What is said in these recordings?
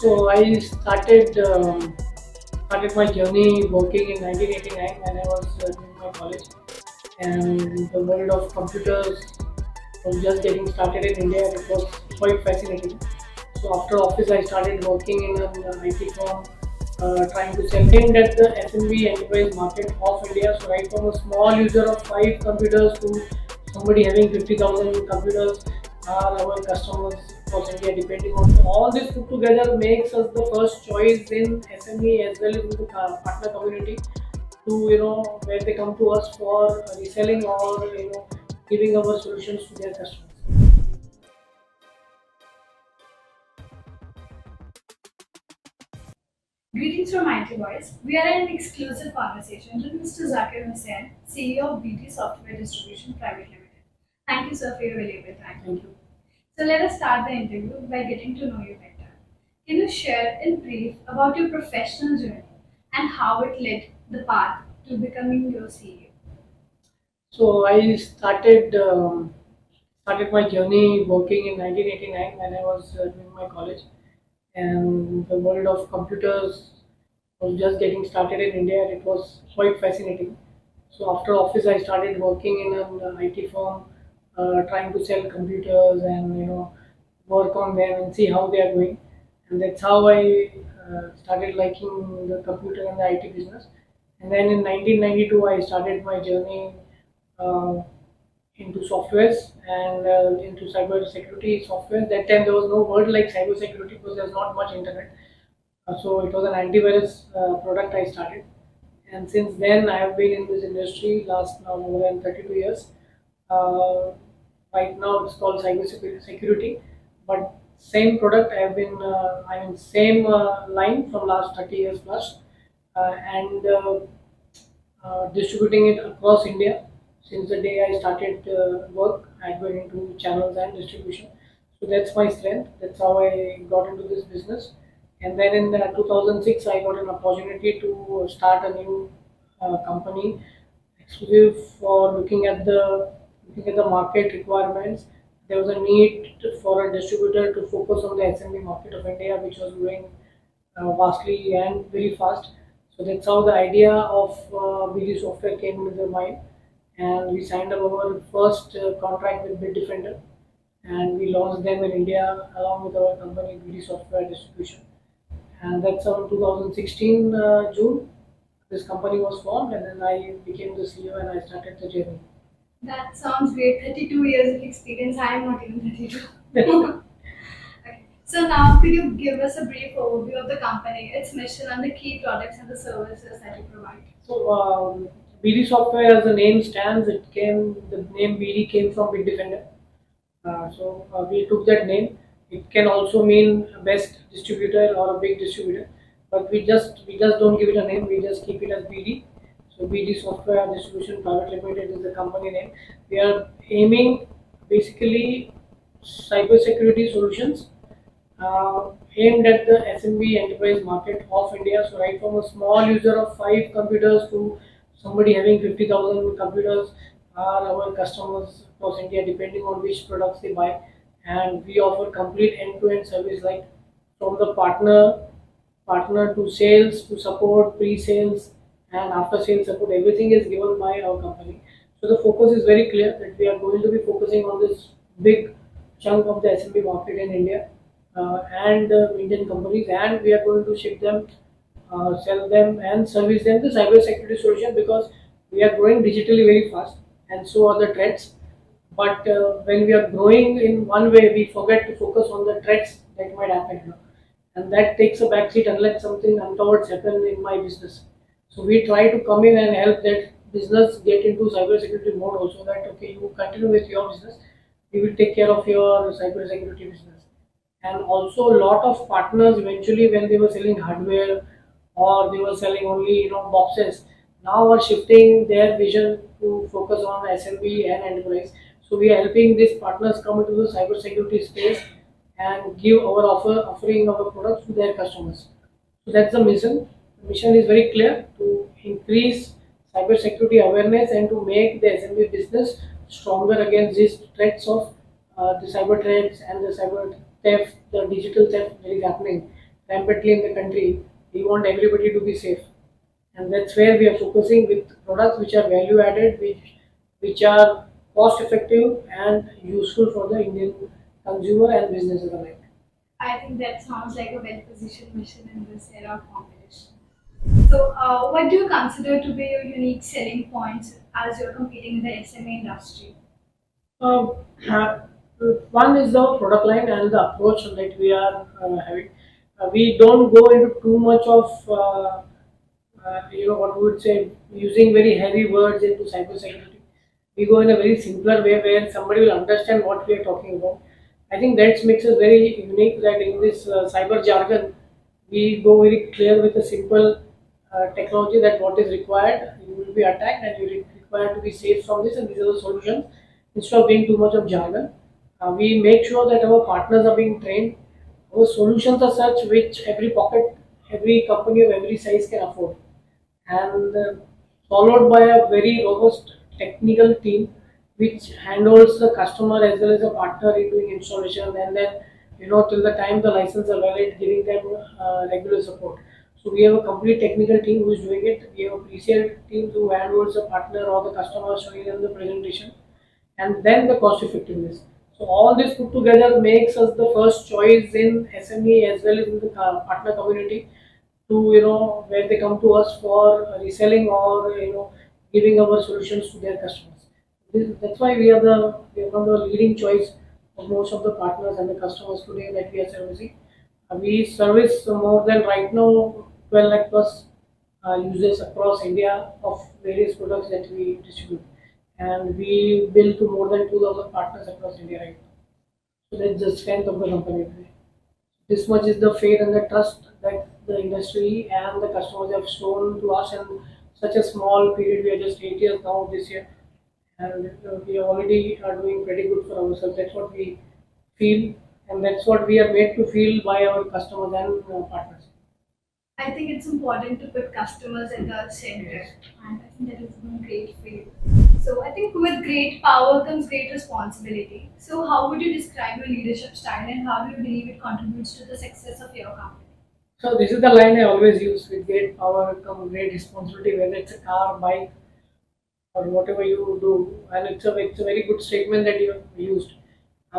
So I started my journey working in 1989 when I was in my college, and the world of computers was just getting started in India. And it was quite fascinating. So after office, I started working in an IT firm, trying to sell aimed at the SMB enterprise market of India. So right from a small user of 5 computers to somebody having 50,000 computers are our customers across India. Depending on all this put together, makes us the first choice in SME as well as in the partner community to where they come to us for reselling or giving our solutions to their customers. Greetings from IT Voice. We are in an exclusive conversation with Mr. Zakir Hussain, CEO of BT Software Distribution Private Limited. Thank you, sir, for your valuable time. Thank you. So let us start the interview by getting to know you better. Can you share in brief about your professional journey and how it led the path to becoming your CEO? So I started my journey working in 1989 when I was doing my college, and the world of computers was just getting started in India, and it was quite fascinating. So after office, I started working in an IT firm, trying to sell computers and work on them and see how they are going. And that's how I started liking the computer and the IT business. And then in 1992, I started my journey uh, into softwares and into cyber security software. That time there was no word like cyber security because there's not much internet. So it was an antivirus product I started, and since then I have been in this industry last now more than 32 years. Uh, right now it's called cyber security, but same product I have been I mean same line from last 30 years plus, and distributing it across India. Since the day I started work, I went into channels and distribution. So that's my strength. That's how I got into this business. And then in 2006, I got an opportunity to start a new company exclusive for looking at the market requirements. There was a need for a distributor to focus on the SMB market of India, which was growing vastly and very fast. So that's how the idea of BD software came into the mind, and we signed up our first contract with Bitdefender, and we launched them in India along with our company BD Software Distribution. And that's on 2016 June. This company was formed, and then I became the CEO and I started the journey. That sounds great. 32 years of experience. I am not even 32. Okay. So now could you give us a brief overview of the company, its mission, and the key products and the services that you provide? So BD software, as the name stands, the name BD came from Bitdefender. So we took that name. It can also mean a best distributor or a big distributor, but we just don't give it a name. We just keep it as BD. So BD Software Distribution Private Limited is the company name. We are aiming basically cybersecurity solutions aimed at the SMB enterprise market of India. So right from a small user of 5 computers to somebody having 50,000 computers are our customers across India, depending on which products they buy. And we offer complete end-to-end service, like from the partner to sales to support, pre-sales and after-sales support. Everything is given by our company. So the focus is very clear that we are going to be focusing on this big chunk of the SMB market in India, and Indian companies, and we are going to ship them, sell them, and service them the cyber security solution, because we are growing digitally very fast, and so are the threats. But when we are growing in one way, we forget to focus on the threats that might happen, and that takes a backseat unless something untoward happen in my business. So we try to come in and help that business get into cybersecurity mode also, that okay, you continue with your business, we will take care of your cybersecurity business. And also a lot of partners eventually, when they were selling hardware or they were selling only boxes, now are shifting their vision to focus on SMB and enterprise. So we are helping these partners come into the cybersecurity space and give our offering our products to their customers. So that's the mission. The mission is very clear: to increase cybersecurity awareness and to make the SMB business stronger against these threats of the cyber threats and the cyber theft, the digital theft that is happening. rampantly in the country, we want everybody to be safe, and that's where we are focusing with products which are value added, which are cost effective and useful for the Indian consumer and businesses alike. I think that sounds like a well-positioned mission in this era of competition. So, what do you consider to be your unique selling points as you're competing in the SME industry? Uh, uh, One is the product line and the approach that we are having. We don't go into too much of what we would say, using very heavy words into cybersecurity. We go in a very simpler way where somebody will understand what we are talking about. I think that makes us very unique. That in this cyber jargon, we go very clear with a simple technology that what is required. You will be attacked and you require to be safe from this, and these are the solutions. Instead of being too much of jargon, we make sure that our partners are being trained. Our solutions are such which every pocket, every company of every size can afford, and followed by a very robust technical team which handles the customer as well as the partner in doing installation, and then till the time the license are valid, giving them regular support. So we have a complete technical team who is doing it. We have a pre-sale team who handles the partner or the customer, showing them the presentation, and then the cost effectiveness. So all this put together makes us the first choice in SME as well as in the partner community, to where they come to us for reselling or giving our solutions to their customers. That's why we are one of the leading choice of most of the partners and the customers today that we are servicing. We service more than right now 12 lakh plus users across India of various products that we distribute, and we bill to more than 2,000 partners across India right now. So that's the strength of the company today. This much is the faith and the trust that the industry and the customers have shown to us in such a small period. We are just 8 years now this year, and we already are doing pretty good for ourselves. That's what we feel, and that's what we are made to feel by our customers and partners. I think it's important to put customers at the Yes. center, and I think that is been great for you. So, I think with great power comes great responsibility. So, how would you describe your leadership style, and how do you believe it contributes to the success of your company? So this is the line I always use: with great power come great responsibility, whether it's a car, bike, or whatever you do. And it's a very good statement that you have used,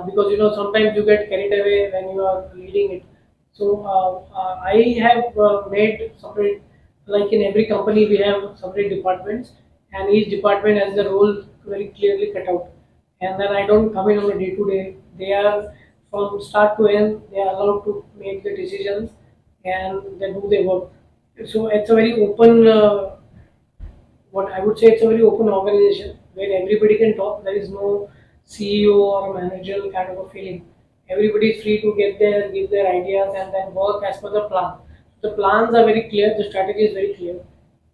because sometimes you get carried away when you are leading it. So I have made separate, like in every company we have separate departments, and each department has the role very clearly cut out, and then I don't come in on a day to day. They are from start to end, they are allowed to make the decisions and then do their work. So it's a very open, what I would say, it's a very open organization where everybody can talk. There is no CEO or manager kind of a feeling. Everybody is free to get there, give their ideas, and then work as per the plan. The plans are very clear, the strategy is very clear,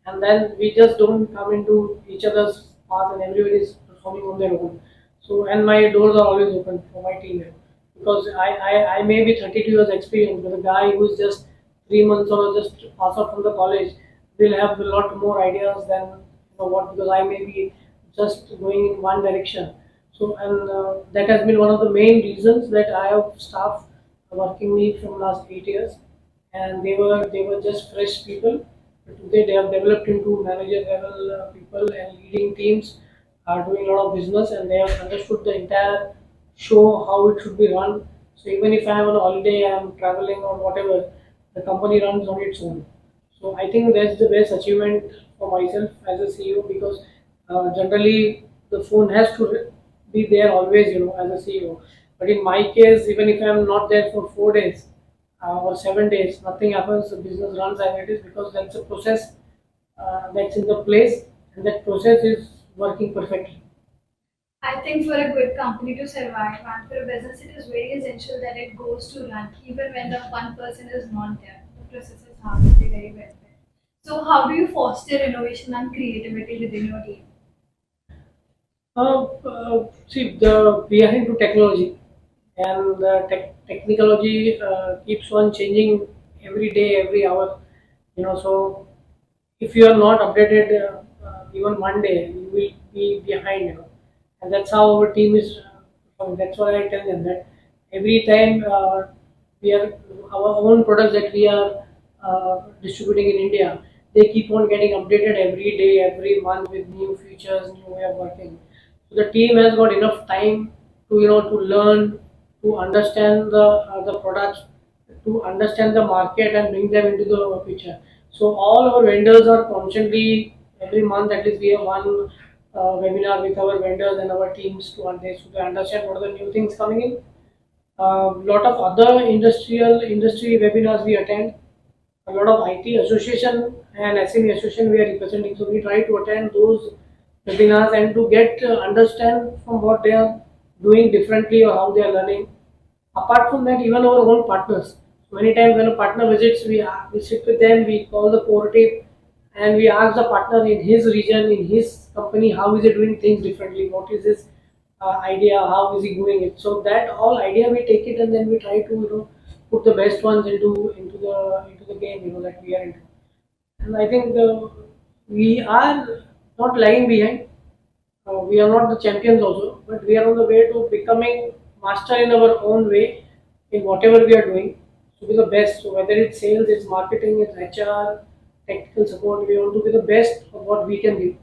and then we just don't come into each other's path, and everybody is performing on their own. So, and my doors are always open for my team here, because I may be 32 years experience, but a guy who's just 3 months or just pass out from the college will have a lot more ideas than what, because I may be just going in one direction. So, and that has been one of the main reasons that I have staff working me from last 8 years, and they were just fresh people. But today they have developed into manager level people and leading teams, are doing a lot of business, and they have understood the entire show how it should be run. So even if I am on a holiday, I am traveling or whatever, the company runs on its own. So I think that's the best achievement for myself as a CEO, because generally the phone has to be there always, as a CEO. But in my case, even if I'm not there for 4 days or 7 days, nothing happens. The business runs as it is, because that's a process that's in the place, and that process is working perfectly. I think for a good company to survive and for a business, it is very essential that it goes to run even when the one person is not there. The processes have to be very well built. So, how do you foster innovation and creativity within your team? See, we are into technology, and technology keeps on changing every day, every hour. So if you are not updated even one day, you will be behind. And that's how our team is. That's why I tell them that every time we are our own products that we are distributing in India. They keep on getting updated every day, every month with new features, new way of working. So the team has got enough time to to learn, to understand the products, to understand the market and bring them into the picture. So all our vendors are constantly every month at least we have one webinar with our vendors and our teams so they understand what are the new things coming in. Lot of other industry webinars we attend. A lot of IT association and SME association we are representing. So we try to attend those webinars and to get understand from what they are doing differently or how they are learning. Apart from that, even our own partners. Many times when a partner visits, we sit with them, we call the core team, and we ask the partner in his region, in his company, how is he doing things differently? What is his idea? How is he doing it? So that all idea we take it and then we try to put the best ones into the game that we are into. And I think we are not lagging behind. We are not the champions also, but we are on the way to becoming master in our own way in whatever we are doing to be the best. So whether it's sales, it's marketing, it's HR, technical support, we want to be the best of what we can give.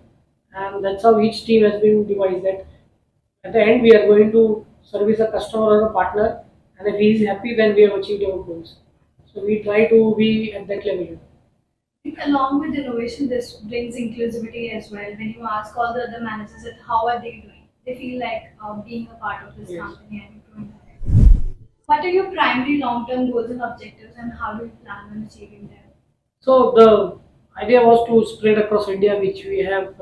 And that's how each team has been devised. That at the end we are going to service a customer or a partner, and if he is happy, then we have achieved our goals. So we try to be at that level. Along with innovation, this brings inclusivity as well. When you ask all the other managers that how are they doing, they feel like being a part of this Yes. company and doing that. What are your primary long-term goals and objectives, and how do you plan on achieving them? So the idea was to spread across India, which we have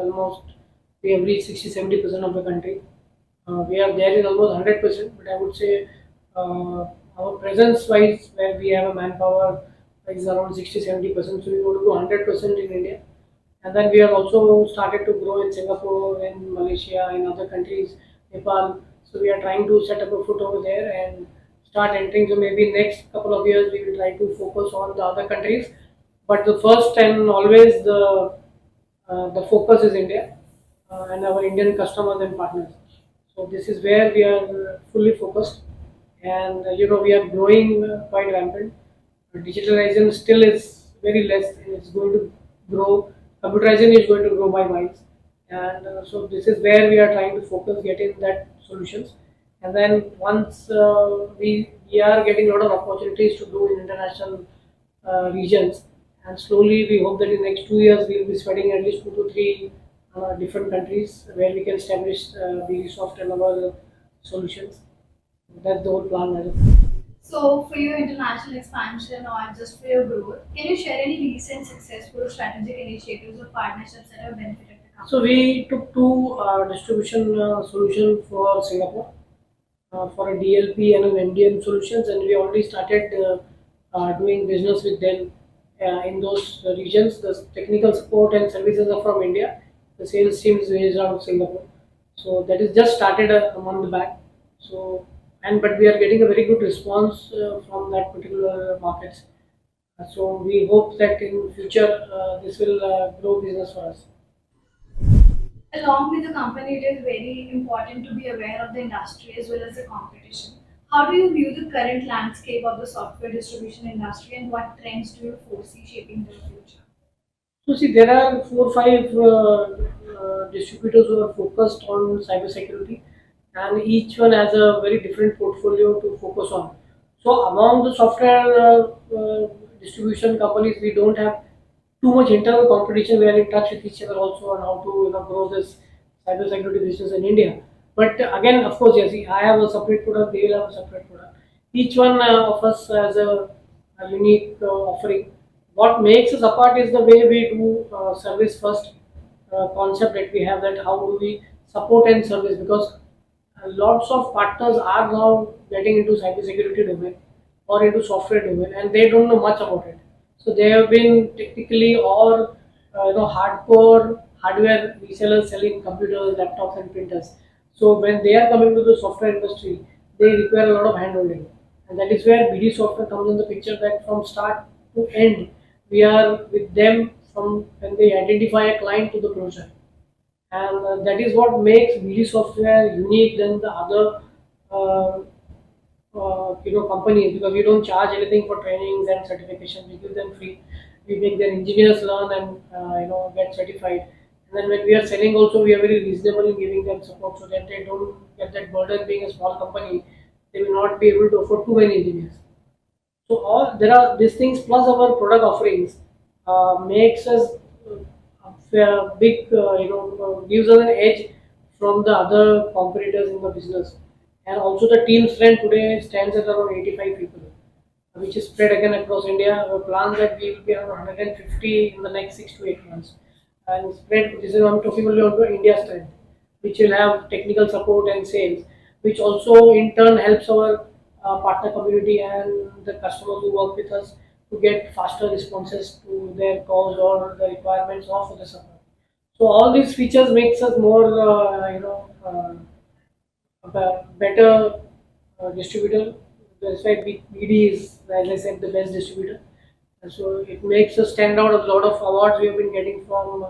reached 60-70% of the country. We are there in almost 100%, but I would say our presence wise, where we have a manpower is around 60-70%. So we want to go 100% in India. And then we have also started to grow in Singapore, in Malaysia, in other countries, Nepal. So we are trying to set up a foot over there and start entering. So maybe next couple of years we will try to focus on the other countries. But the first and always the focus is India and our Indian customers and partners. So this is where we are fully focused, and we are growing quite rampant. Digitalization still is very less, and it's going to grow. Computerization is going to grow by miles, and so this is where we are trying to focus, getting that solutions. And then once we are getting a lot of opportunities to do in international regions, and slowly we hope that in the next 2 years we will be spreading at least 2 to 3 different countries where we can establish Soft and our solutions. That's the whole plan. So, for your international expansion or just for your growth, can you share any recent successful strategic initiatives or partnerships that have benefited the So company? we took two distribution solution for Singapore for a DLP and an MDM solutions, and we already started doing business with them in those regions. The technical support and services are from India. The sales team is based out of Singapore. So that is just started a month back. So but we are getting a very good response from that particular markets. So we hope that in future this will grow business for us. Along with the company, it is very important to be aware of the industry as well as the competition. How do you view the current landscape of the software distribution industry, and what trends do you foresee shaping the future? So see, there are 4 5 distributors who are focused on cybersecurity, and each one has a very different portfolio to focus on. So among the software distribution companies, we don't have too much internal competition. We are in touch with each other also on how to grow this cybersecurity business in India. But again, of course, yes, I have a separate product. They will have a separate product. Each one of us has a unique offering. What makes us apart is the way we do service first concept that we have, that how do we support and service, because lots of partners are now getting into cybersecurity domain or into software domain, and they don't know much about it. So they have been technically or hardcore hardware resellers selling computers, laptops, and printers. So when they are coming to the software industry, they require a lot of handholding, and that is where BD software comes in the picture. That from start to end, we are with them from when they identify a client to the closure, and that is what makes BD software unique than the other uh, companies, because we don't charge anything for trainings and certification. We give them free. We make their engineers learn and get certified. And then when we are selling also, we are very reasonable in giving them support so that they don't get that burden. Being a small company, they will not be able to afford too many engineers. So all there are these things plus our product offerings makes us big, gives us an edge from the other competitors in the business. And also the team strength today stands at around 85 people, which is spread again across India. We plan that we will be around 150 in the next 6 to 8 months, and spread. This is I'm talking only on the India strength, which will have technical support and sales, which also in turn helps our partner community and the customers who work with us to get faster responses to their calls or the requirements of the support. So all these features makes us more, better distributor. That's why BD is, as I said, the best distributor. And so it makes us stand out. A lot of awards we have been getting from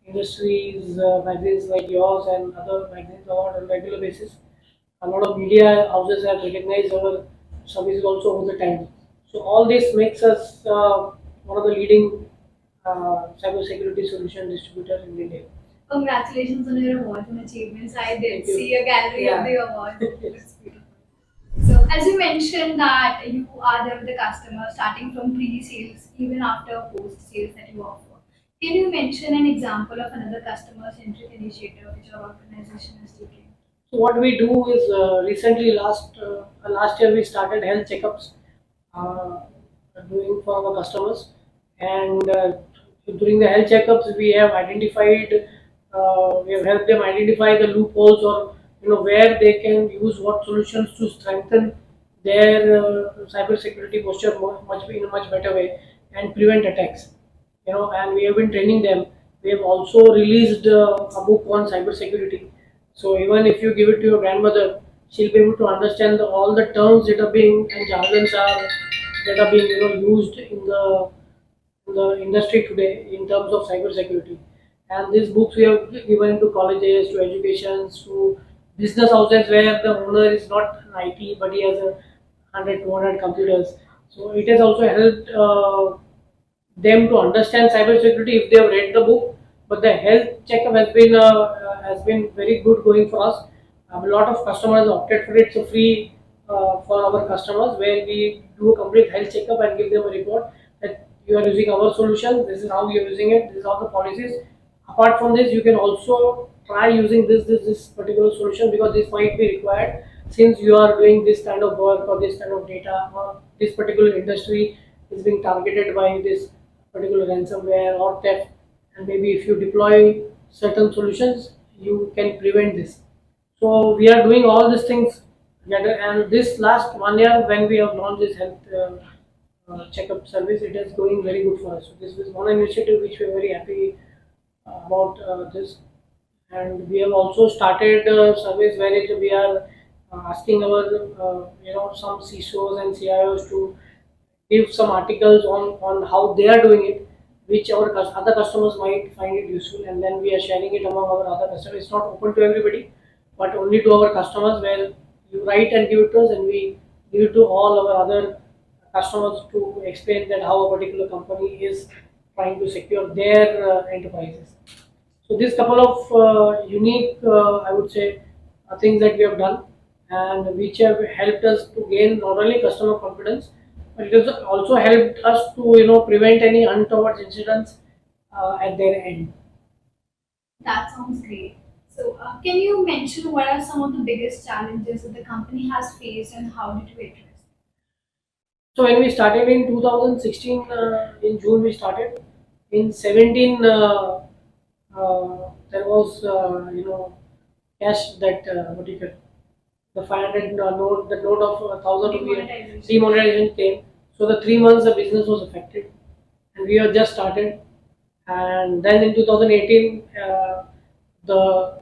industries, magazines like yours and other magazines award on regular basis. A lot of media houses have recognized our services also over the time. So all this makes us one of the leading cyber security solution distributors in India. Congratulations on your awards and achievements. I did Thank you. see a gallery of Yeah. the awards. It's beautiful. So, as you mentioned that you are there with the customer starting from pre-sales, even after post-sales that you offer. Can you mention an example of another customer-centric initiative which your organization has taken? So what we do is recently last year we started health checkups uh, doing for our customers, and during the health checkups we have helped them identify the loopholes, or where they can use what solutions to strengthen their cyber security posture much in a much better way and prevent attacks. And we have been training them. We have also released a book on cyber security, so even if you give it to your grandmother, she'll be able to understand all the terms that are being and jargons are that are being used in the industry today in terms of cyber security. And these books we have given to colleges, to educations, to business houses where the owner is not an IT but he has 100, 200 computers. So it has also helped them to understand cybersecurity if they have read the book. But the health checkup has been very good going for us. A lot of customers opted for it, so free for our customers, where we do a complete health checkup and give them a report that you are using our solution. This is how you are using it. This is how the policies. Apart from this, you can also try using this particular solution, because this might be required since you are doing this kind of work or this kind of data, or this particular industry is being targeted by this particular ransomware or theft. And maybe if you deploy certain solutions, you can prevent this. So we are doing all these things together. And this last 1 year, when we have launched this health checkup service, it is going very good for us. So this is one initiative which we are very happy about this. And we have also started a service where we are asking our some CISOs and CIOs to give some articles on how they are doing it, which our other customers might find it useful, and then we are sharing it among our other customers. It's not open to everybody, but only to our customers, where you write and give it to us, and we give it to all our other customers to explain that how a particular company is trying to secure their enterprises. So this couple of unique, I would say, things that we have done, and which have helped us to gain not only customer confidence, but it has also helped us to prevent any untoward incidents at their end. That sounds great. So, can you mention what are some of the biggest challenges that the company has faced and how did you address them? So when we started in 2016, in June we started. In 17, there was cash that what do you call, the 500 note, the note of 1,000 rupee Demonetization. demonetization came. So the 3 months the business was affected, and we have just started. And then in 2018, the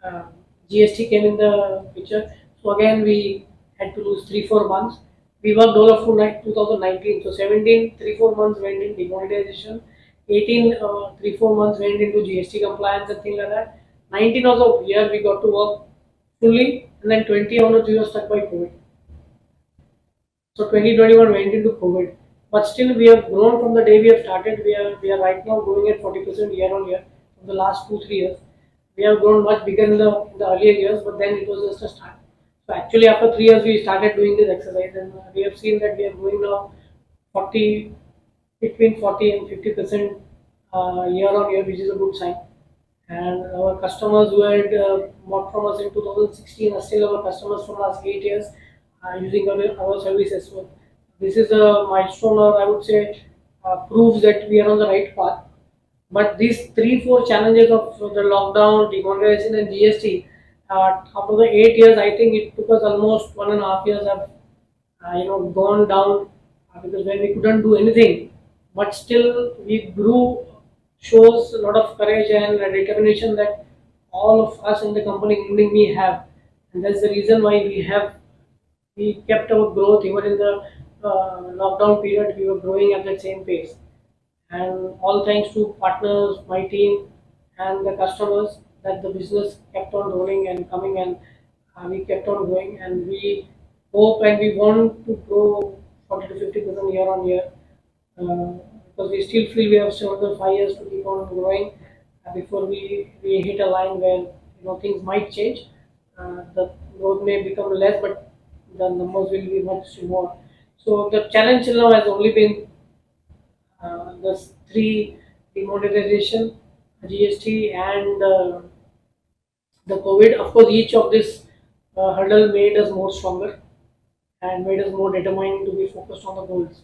uh, GST came in the picture. So again we had to lose 3 4 months. We worked all of 2019. So 17, 3 4 months went in demonetization. 18, 3 4 months went into GST compliance and things like that. 19 was a year we got to work fully, and then 20 onwards we were stuck by COVID. So 2021 went into COVID, but still we have grown from the day we have started. We are right now growing at 40% year on year from the last 2 3 years. We have grown much bigger in the earlier years, but then it was just a start. So actually, after 3 years, we started doing this exercise, and we have seen that we are growing now 40 between 40 and 50% year on year, which is a good sign. And our customers who had bought from us in 2016 are still our customers from last 8 years using our services. So this is a milestone, or I would say, proves that we are on the right path. But these 3 4 challenges of the lockdown, demonetization, and GST, after the 8 years, I think it took us almost 1.5 years have gone down because when we couldn't do anything, but still we grew, shows a lot of courage and determination that all of us in the company, including me, have, and that's the reason why we kept our growth even in the lockdown period. We were growing at that same pace, and all thanks to partners, my team, and the customers, that the business kept on rolling and coming, and we kept on growing, and we hope and we want to grow 40 to 50% year on year, uh, because we still feel we have still another 5 years to keep on growing before we hit a line where things might change. The growth may become less, but the numbers will be much more. So the challenge till now has only been the three: demonetization, GST, and the COVID. Of course, each of this hurdle made us more stronger and made us more determined to be focused on the goals.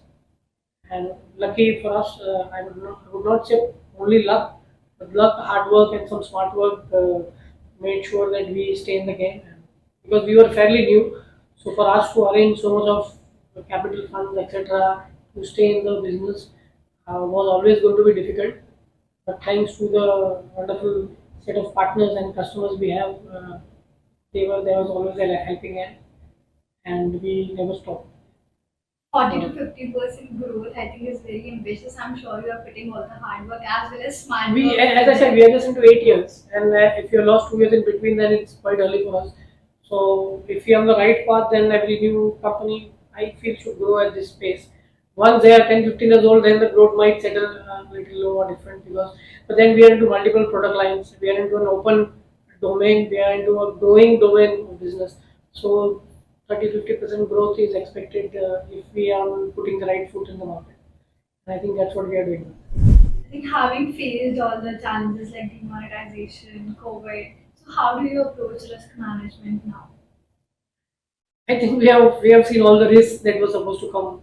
And lucky for us, I would not say only luck, but luck, hard work, and some smart work made sure that we stay in the game. Because we were fairly new, so for us to arrange so much of capital funds, etc., to stay in the business was always going to be difficult. But thanks to the wonderful set of partners and customers we have, there was always a helping hand, and we never stopped. 40 to 50% growth, I think, is very ambitious. I'm sure you are putting all the hard work as well as smart We, work as I in said, it. we are just into 8 years, and if you lost 2 years in between, then it's quite early for us. So, if we are on the right path, then every new company I feel should grow at this pace. Once they are 10, 15 years old, then the growth might settle a little low or different, because, but then we are into multiple product lines, we are into an open domain, we are into a growing domain of business. So, 30 50% growth is expected if we are putting the right foot in the market. And I think that's what we are doing. I think having faced all the challenges like demonetization, COVID, so how do you approach risk management now? I think we have seen all the risks that were supposed to come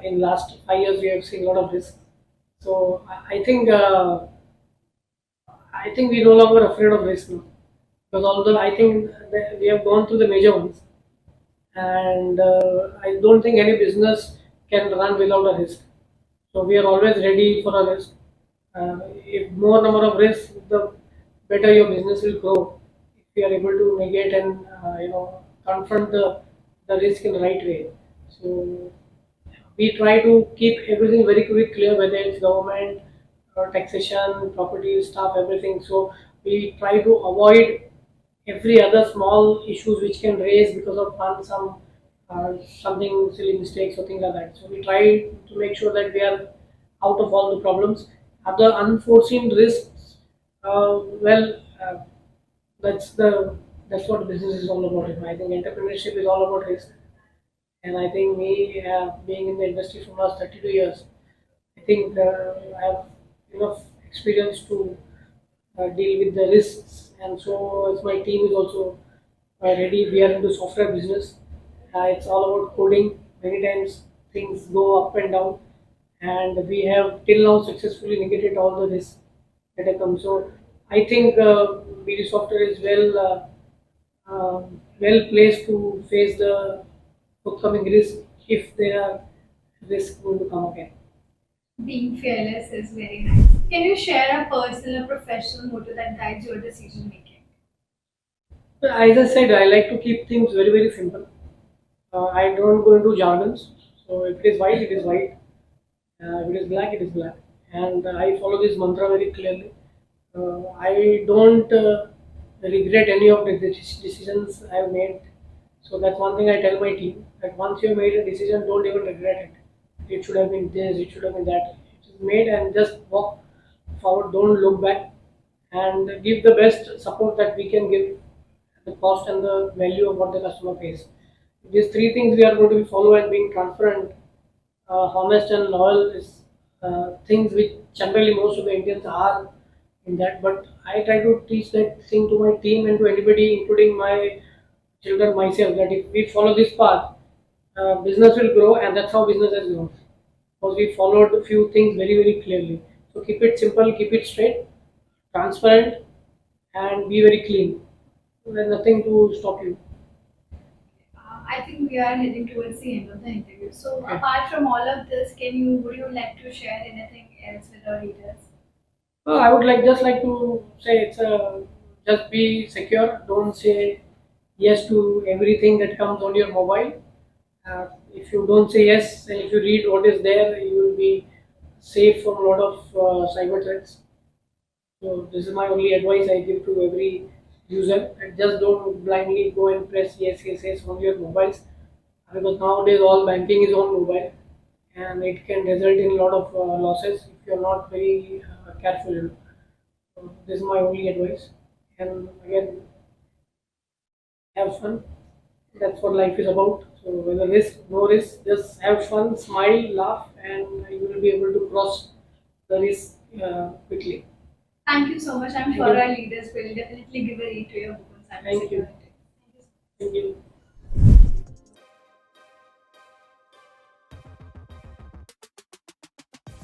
in last 5 years. We have seen a lot of risks. So I think we're no longer afraid of risk now, because although I think that we have gone through the major ones, and I don't think any business can run without a risk. So we are always ready for a risk. If more number of risks, the better your business will grow. If you are able to negate and confront the risk in the right way. So we try to keep everything very clear, whether it's government or taxation, property, staff, everything. So we try to avoid every other small issues which can raise because of some something silly mistakes or things like that. So we try to make sure that we are out of all the problems. Other unforeseen risks, well, that's the that's what business is all about. I think entrepreneurship is all about risk, and I think me being in the industry for last 32 years, I think I have enough experience to deal with the risks, and so as my team is also ready. We are into software business. It's all about coding. Many times things go up and down, and we have till now successfully negated all the risks that have come. So I think BD software is well placed to face the upcoming risk if there are risks going to come again. Being fearless is very nice. Can you share a personal or professional motto that guides your decision making? As I said, I like to keep things very simple. I don't go into jargons. So if it is white, it is white. If it is black, it is black. And I follow this mantra very clearly. I don't regret any of the decisions I've made. So that's one thing I tell my team, that once you have made a decision, don't even regret it. It should have been this, it should have been that. It is made, and just walk forward, don't look back, and give the best support that we can give at the cost and the value of what the customer pays. These three things we are going to follow, and being transparent, honest and loyal is things which generally most of the Indians are in that. But I try to teach that thing to my team and to anybody, including my children, myself, that if we follow this path, business will grow, and that's how business has grown. Because we followed a few things very, very clearly. So keep it simple, keep it straight, transparent, and be very clean. There's nothing to stop you. I think we are heading towards the end of the interview. So, Okay. apart from all of this, would you like to share anything else with our readers? I would like to say it's just be secure. Don't say yes to everything that comes on your mobile. If you don't say yes, and if you read what is there, you will be safe from a lot of cyber threats. So this is my only advice I give to every user. And just don't blindly go and press yes, yes, yes on your mobiles, because nowadays all banking is on mobile, and it can result in a lot of losses if you're not very careful. So this is my only advice. And again, have fun. That's what life is about. So whether risk, no risk, just have fun, smile, laugh, and you will be able to cross the risk quickly. Thank you so much. I'm Thank sure you. our leaders will definitely give a read to your book on Thank you. cybersecurity. Thank you so much. Thank you.